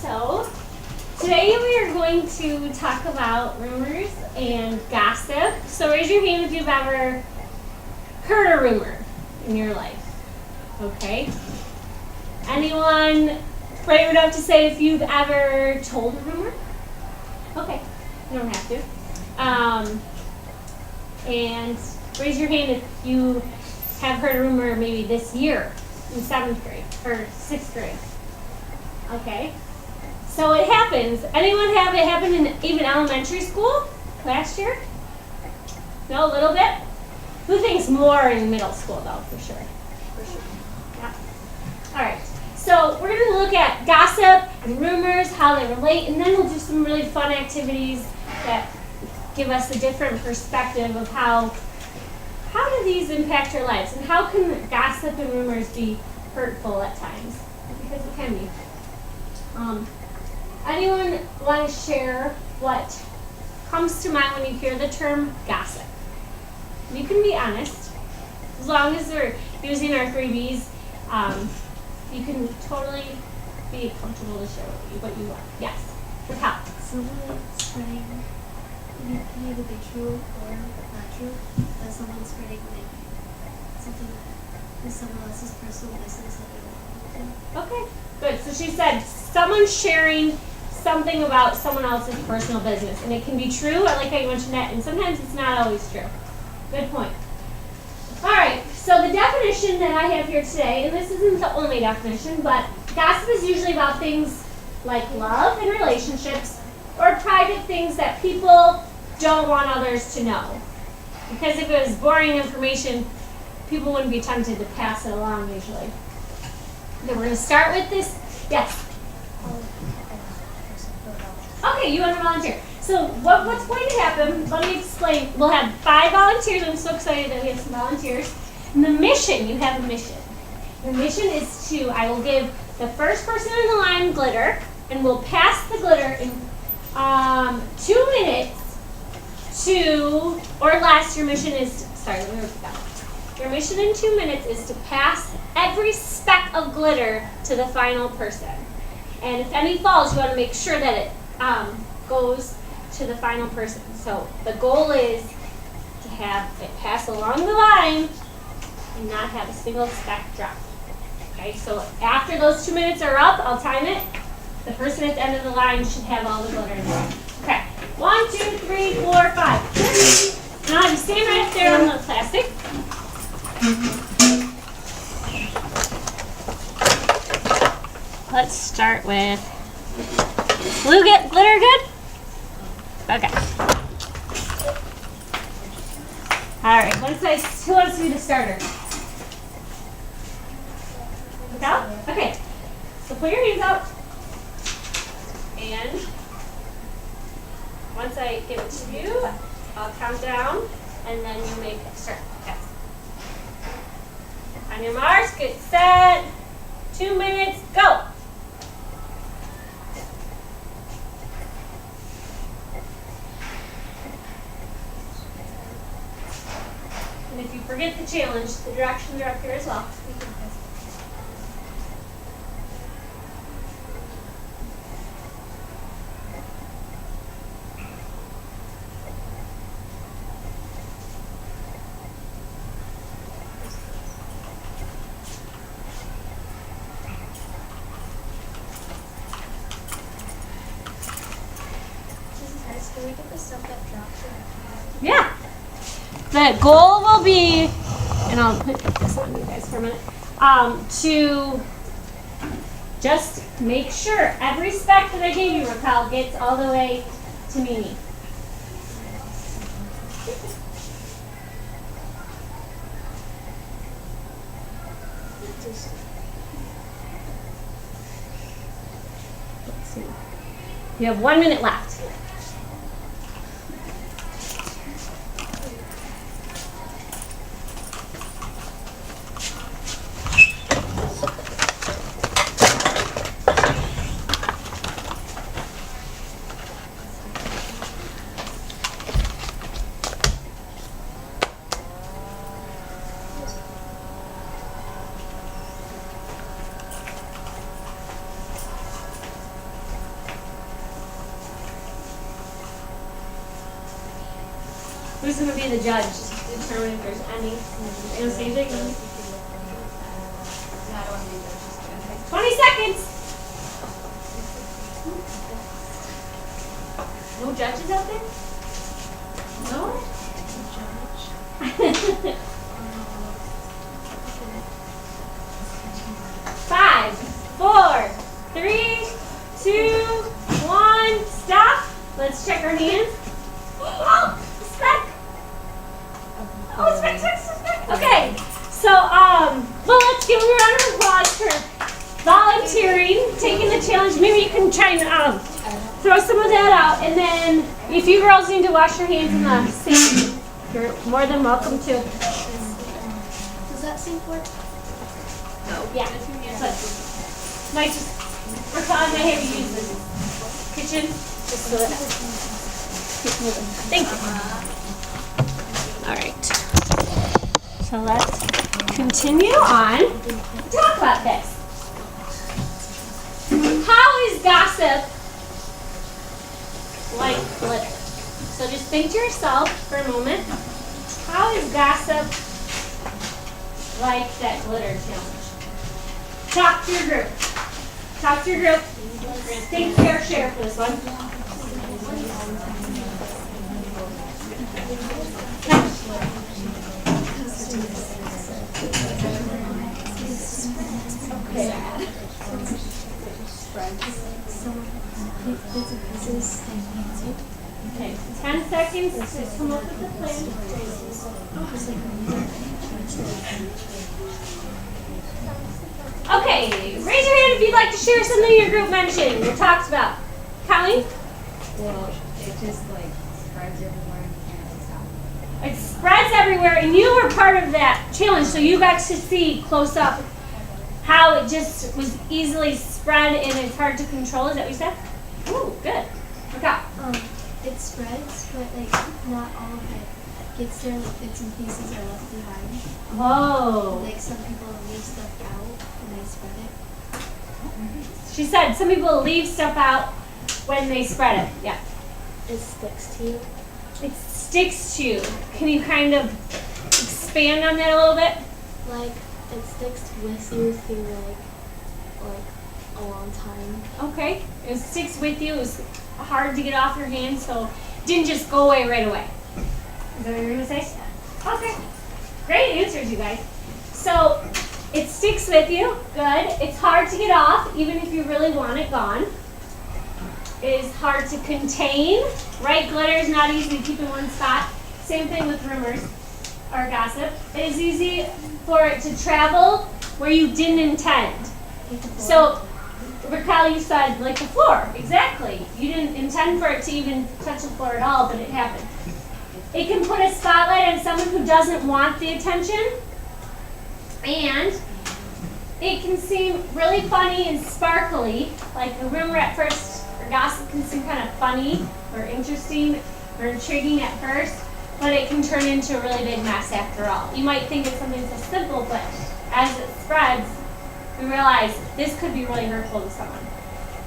So, today we are going to talk about rumors and gossip. So raise your hand if you've ever heard a rumor in your life. Okay? Anyone brave enough to say if you've ever told a rumor? Okay, you don't have to. And raise your hand if you have heard a rumor maybe this year in 7th grade or 6th grade. Okay. So it happens. Anyone have it happen in even elementary school last year? No, a little bit? Who thinks more in middle school though, for sure? For sure. Yeah. All right. So we're going to look at gossip and rumors, how they relate, and then we'll do some really fun activities that give us a different perspective of how do these impact our lives, and how can gossip and rumors be hurtful at times? Because it can be. Anyone want to share what comes to mind when you hear the term gossip? You can be honest, as long as we're using our 3Bs. You can totally be comfortable to share what you want. Yes, with help. Someone spreading, it can either be true or not true, but someone's spreading like something that is someone else's personal business that they don't want to. Okay, good. So she said someone sharing something about someone else's personal business, and it can be true. I like how you mentioned that, and sometimes it's not always true. Good point. All right, so the definition that I have here today, and this isn't the only definition, but gossip is usually about things like love and relationships, or private things that people don't want others to know. Because if it was boring information, people wouldn't be tempted to pass it along usually. Then we're going to start with this. Yes? Okay, you want to volunteer. So what's going to happen, let me explain. We'll have 5 volunteers. I'm so excited that we have some volunteers. And the mission, you have a mission. The mission is I will give the first person in the line glitter, and we'll pass the glitter in 2 minutes or less. Your mission is, let me repeat that. Your mission in 2 minutes is to pass every speck of glitter to the final person. And if any falls, you want to make sure that it goes to the final person. So the goal is to have it pass along the line and not have a single speck drop. Okay, so after those 2 minutes are up, I'll time it. The person at the end of the line should have all the glitter in there. Okay, 1, 2, 3, 4, 5. Now you stand right up there on the plastic. Let's start with blue. Get glitter good? Okay. All right. Who wants to be the starter? Look out. Okay. So put your hands out, and once I give it to you, I'll count down, and then you start. Yes. On your marks, get set. 2 minutes, go. And if you forget the challenge, the directions are up here as well. Can we get the stuff that drops in? Yeah. The goal will be, and I'll put this on you guys for a minute, to just make sure every speck that I gave you, Raquel, gets all the way to Mimi. Let's see. You have 1 minute left. Who's going to be the judge to determine if there's any? You don't say anything? 20 seconds. No judges out there? No? Five, four, three, two, one. Stop. Let's check our hands. Oh, speck. Oh, speck. Okay. So, well, let's give them a round of applause for volunteering, taking the challenge. Maybe you can try and throw some of that out. And then, if you girls need to wash your hands in the sink, you're more than welcome to. Does that sink work? No. Yeah. But might just, we're fine. I have you use this kitchen just so that. Thank you. All right. So let's continue on. Talk about this. How is gossip like glitter? So just think to yourself for a moment. How is gossip like that glitter challenge? Talk to your group. Talk to your group. We're going to think share for this one. Okay, 10 seconds to come up with the plan. Okay, raise your hand if you'd like to share something your group mentioned or talked about. Colleen? Well, it just like spreads everywhere and you can't stop. It spreads everywhere, and you were part of that challenge, so you got to see close up how it just was easily spread and it's hard to control. Is that what you said? Ooh, good. Okay. It spreads, but like not all of it gets there. Like bits and pieces are left behind. Whoa. Like some people leave stuff out and they spread it. She said some people leave stuff out when they spread it. Yeah. It sticks to you. It sticks to you. Can you kind of expand on that a little bit? Like it sticks with you through like a long time. Okay. It sticks with you. It was hard to get off your hands, so it didn't just go away right away. Is that what you're going to say? Okay. Great answers, you guys. So it sticks with you. Good. It's hard to get off, even if you really want it gone. It is hard to contain. Right? Glitter is not easy to keep in one spot. Same thing with rumors or gossip. It is easy for it to travel where you didn't intend. So, Raquel, you said like the floor. Exactly. You didn't intend for it to even touch the floor at all, but it happened. It can put a spotlight on someone who doesn't want the attention. And it can seem really funny and sparkly. Like a rumor at first, or gossip can seem kind of funny or interesting or intriguing at first, but it can turn into a really big mess after all. You might think it's something so simple, but as it spreads, we realize this could be really hurtful to someone.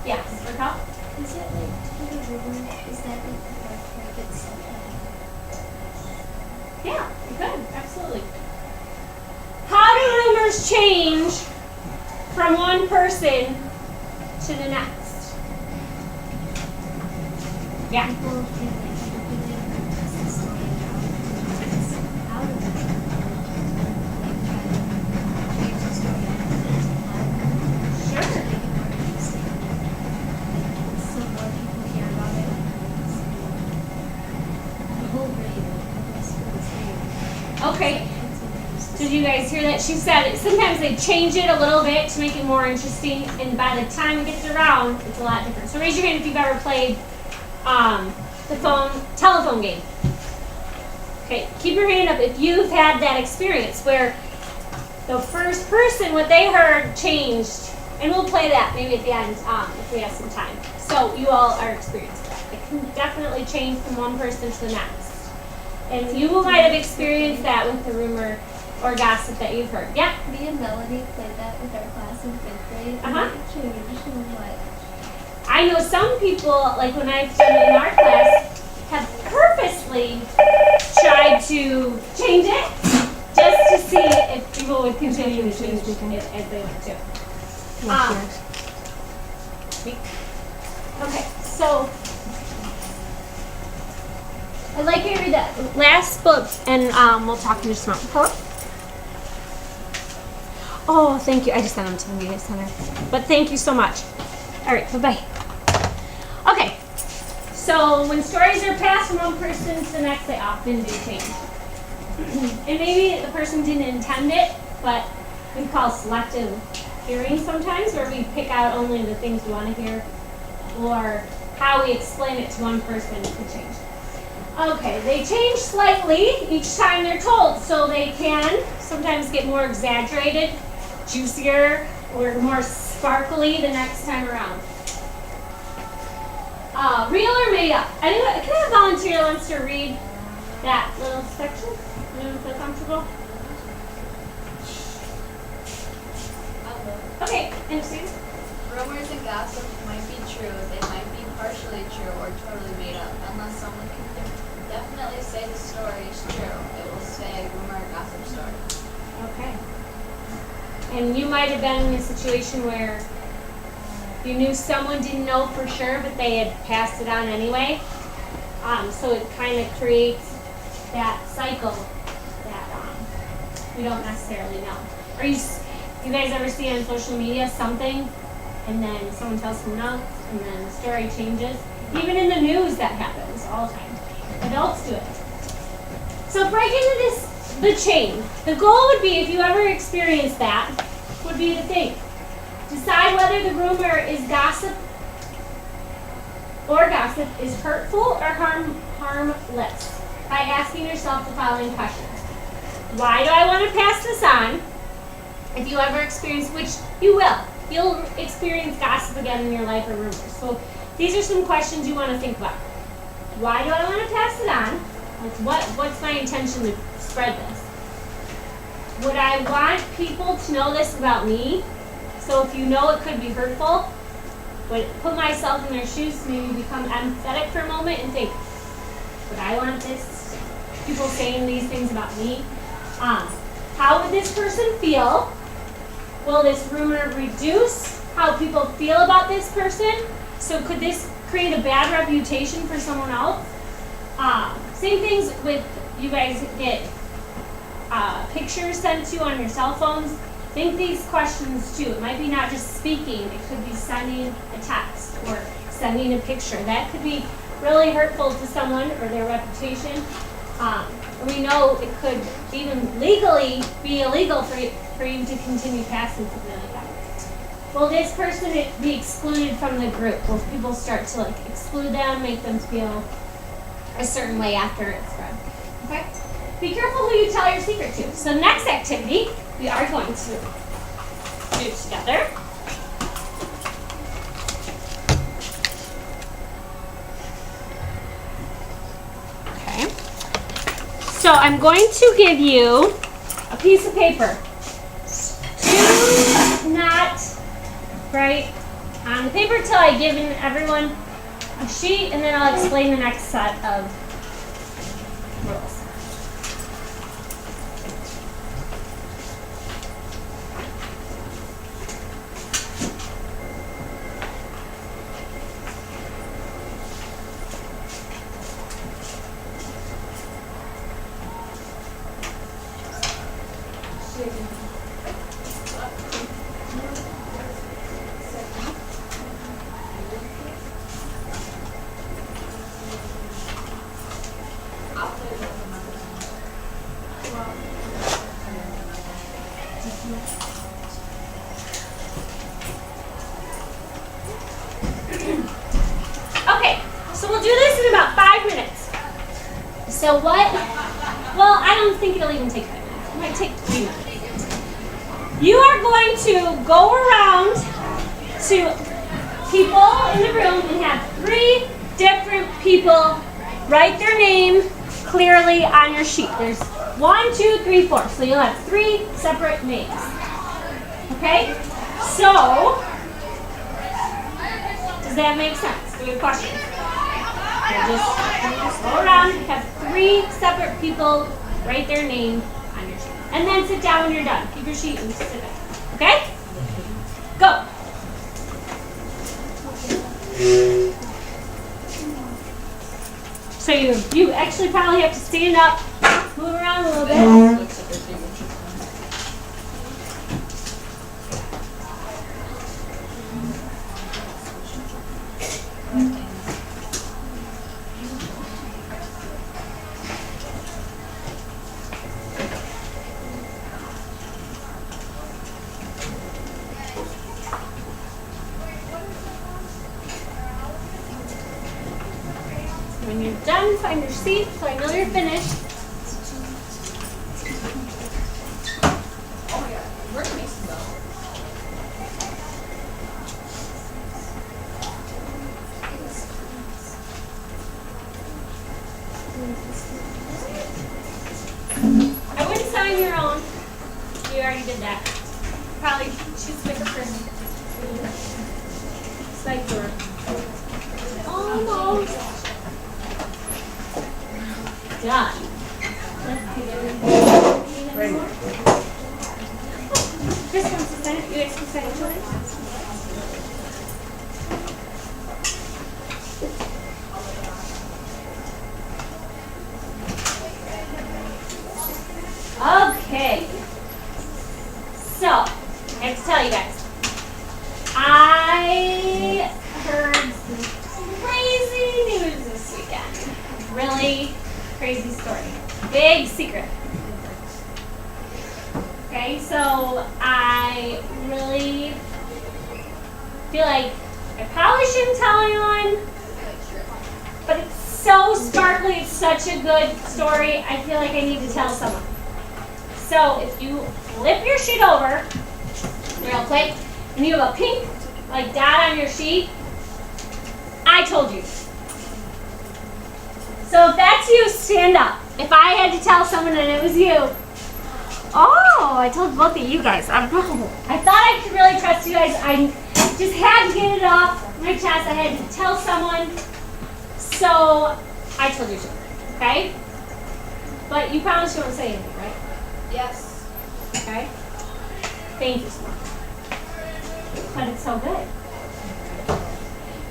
Yes, Raquel? Is it like a rumor? Is that like the part where it gets said? Yeah, you could, absolutely. How do rumors change from one person to the next? Yeah. People can like manipulate or twist the story out of it. Like try to change the story and put it into plot. Sure. To make it more interesting. So more people hear about it. The whole grade, I guess, for this grade. Okay. Did you guys hear that? She said sometimes they change it a little bit to make it more interesting, and by the time it gets around, it's a lot different. So raise your hand if you've ever played the telephone game. Okay, keep your hand up if you've had that experience where the first person, what they heard, changed. And we'll play that maybe at the end if we have some time. So you all are experienced with that. It can definitely change from one person to the next. And you might have experienced that with the rumor or gossip that you've heard. Yeah? Me and Melanie played that with our class in 5th grade. And Uh-huh. it changed so much. I know some people, like when I've done it in our class, have purposely tried to change it just to see if people would continue to change it as they went to. Okay, so I'd like you to read that last book, and we'll talk in just a moment. Hello? Oh, thank you. I just sent them to the media center. But thank you so much. All right, bye-bye. Okay, so when stories are passed from one person to the next, they often do change. And maybe the person didn't intend it, but we call selective hearing sometimes, where we pick out only the things we want to hear, or how we explain it to one person could change. Okay, they change slightly each time they're told, so they can sometimes get more exaggerated, juicier, or more sparkly the next time around. Real or made up? Anyone, can I have a volunteer that wants to read that little section? Anyone feel comfortable? Okay, interesting. Rumors and gossip might be true, they might be partially true or totally made up. Unless someone can definitely say the story is true, it will say rumor or gossip story. Okay. And you might have been in a situation where you knew someone didn't know for sure, but they had passed it on anyway. So it kind of creates that cycle that we don't necessarily know. Are you guys ever see on social media something, and then someone tells someone else, and then the story changes? Even in the news that happens all the time. Adults do it. So break into the chain. The goal would be, if you ever experience that, would be to think. Decide whether the rumor is gossip is hurtful or harmless by asking yourself the following questions. Why do I want to pass this on? If you ever experience, which you will, you'll experience gossip again in your life or rumors. So these are some questions you want to think about. Why do I want to pass it on? What's my intention to spread this? Would I want people to know this about me? So if you know it could be hurtful, would put myself in their shoes, maybe become empathetic for a moment and think, would I want this? People saying these things about me? How would this person feel? Will this rumor reduce how people feel about this person? So could this create a bad reputation for someone else? Same things with, you guys get pictures sent to you on your cell phones. Think these questions too. It might be not just speaking, it could be sending a text or sending a picture. That could be really hurtful to someone or their reputation. We know it could even legally be illegal for you to continue passing something like that. Will this person be excluded from the group? Will people start to exclude them, make them feel a certain way after it's spread? Okay? Be careful who you tell your secret to. So next activity, we are going to do it together. Okay. So I'm going to give you a piece of paper. Do not write on the paper till I've given everyone a sheet, and then I'll explain the next set of rules. Okay, so we'll do this in about 5 minutes. So what? Well, I don't think it'll even take 5 minutes. It might take 3 minutes. You are going to go around to people in the room and have 3 different people write their name clearly on your sheet. There's 1, 2, 3, 4. So you'll have 3 separate names. Okay? So, does that make sense? Do you have questions? Just go around, have 3 separate people write their name on your sheet. And then sit down when you're done. Keep your sheet and sit down. Okay? Go. So you actually probably have to stand up, move around a little bit. When you're done, find your seat so I know you're finished. Oh yeah, where can Mason go? I wouldn't sign your own. You already did that. Probably choose quicker person. Side door. Almost done. Let's get everything. This one's the Senate. You guys can sign each other. Okay. So, I have to tell you guys. I heard some crazy news this weekend. Really crazy story. Big secret. Okay, so I really feel like I probably shouldn't tell anyone, but it's so sparkly, it's such a good story, I feel like I need to tell someone. So if you flip your sheet over, real quick, and you have a pink like dot on your sheet, I told you. So if that's you, stand up. If I had to tell someone and it was you, oh, I told both of you guys. I don't know. I thought I could really trust you guys. I just had to get it off my chest. I had to tell someone. So I told you to. Okay? But you promise you won't say anything, right? Yes. Okay? Thank you so much. But it's so good.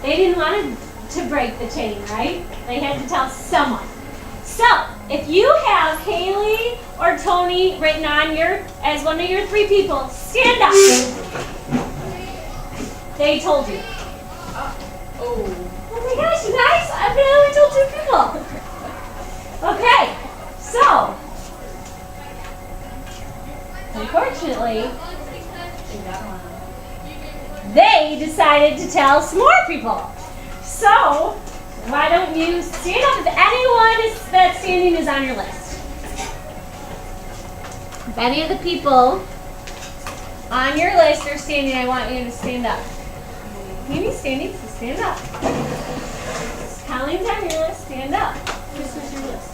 They didn't want to break the chain, right? They had to tell someone. So, if you have Haley or Tony written on as one of your 3 people, stand up. They told you. Oh my gosh, you guys! I've only told 2 people. Okay, so unfortunately, they decided to tell some more people. So, why don't you stand up if anyone that's standing is on your list? If any of the people on your list are standing, I want you to stand up. Maybe standing, so stand up. Colleen's on your list, stand up. This was your list.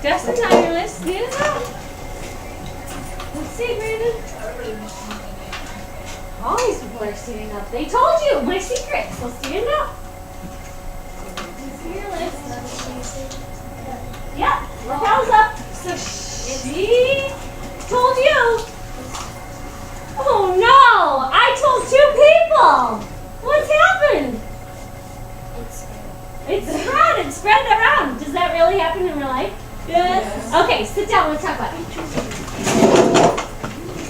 Justin's on your list, stand up. Let's see, Brandon. All these people are standing up. They told you my secret, so stand up. See your list. Yeah, lapels up. So she told you. Oh no! I told 2 people. What's happened? It's spread around. Does that really happen in real life? Yes. Okay, sit down. Let's talk about it.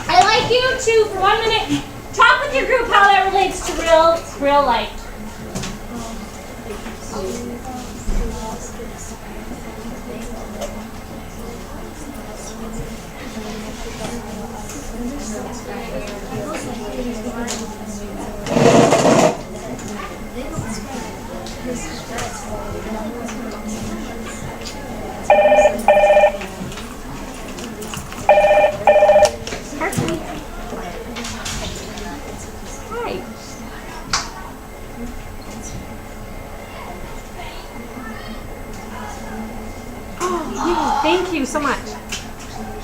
I'd like you to, for 1 minute, talk with your group how that relates to real life. Hi. Oh, thank you so much.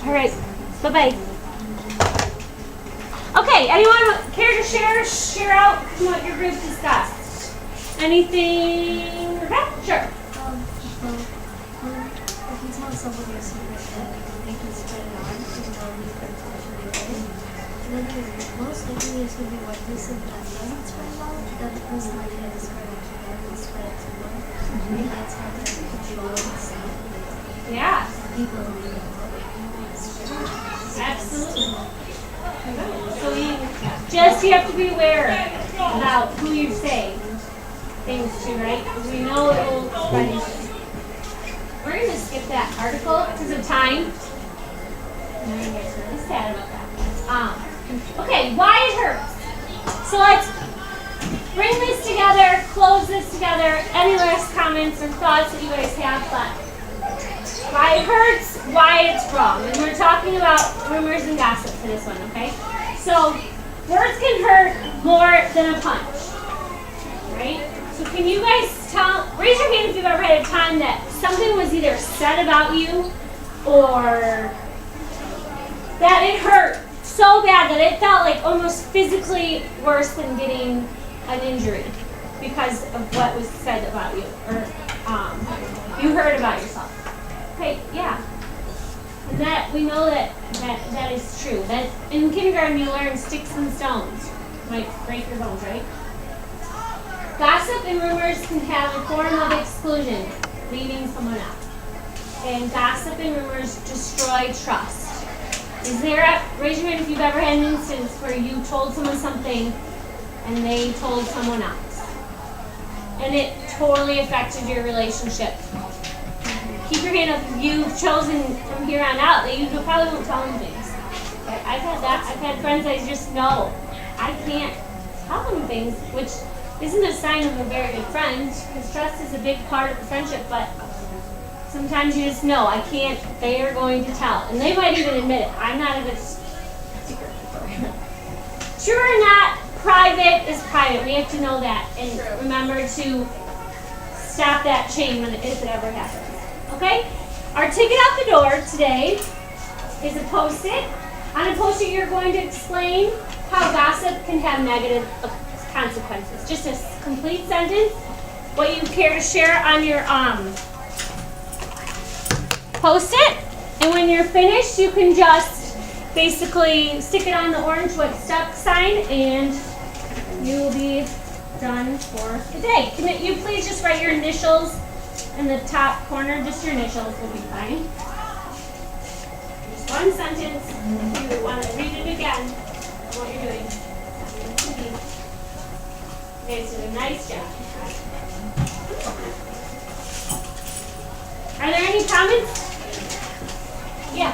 All right, bye-bye. Okay, anyone care to share out what your group discussed? Anything? Okay, sure. If you tell someone your secret, then they can spread it on, even though you could potentially get it. Then most likely it's going to be one person that doesn't spread it out, then the person might get to spread it to them and spread it to more. And that's how they control and stuff. Yeah, People will be absolutely. So you have to be aware about who you say things to, right? Because we know it will spread easily. We're going to skip that article because of time. I'm really sad about that. Okay, why it hurts. So let's bring this together, close this together. Any last comments or thoughts that you guys have? But why it hurts, why it's wrong. And we're talking about rumors and gossip for this one, okay? So words can hurt more than a punch, right? So can you guys raise your hand if you've ever had a time that something was either said about you or that it hurt so bad that it felt like almost physically worse than getting an injury because of what was said about you or you heard about yourself. Okay, yeah. And that we know that is true. That in kindergarten you learn sticks and stones might break your bones, right? Gossip and rumors can have a form of exclusion, leaving someone out. And gossip and rumors destroy trust. Raise your hand if you've ever had an instance where you told someone something and they told someone else. And it totally affected your relationship. Keep your hand up if you've chosen from here on out that you probably won't tell them things. Okay? I've had that. I've had friends I just know I can't tell them things, which isn't a sign of a very good friend, because trust is a big part of the friendship, but sometimes you just know, they are going to tell. And they might even admit it. I'm not a good secret keeper. True or not, private is private. We have to know that and remember to stop that chain if it ever happens. Okay? Our ticket out the door today is a Post-it. On a Post-it, you're going to explain how gossip can have negative consequences. Just a complete sentence. What you care to share on your Post-it. And when you're finished, you can just basically stick it on the orange what's stuck sign and you will be done for the day. Can you please just write your initials in the top corner? Just your initials will be fine. Just one sentence. If you want to read it again, what you're doing. You guys did a nice job. Are there any comments? Yeah.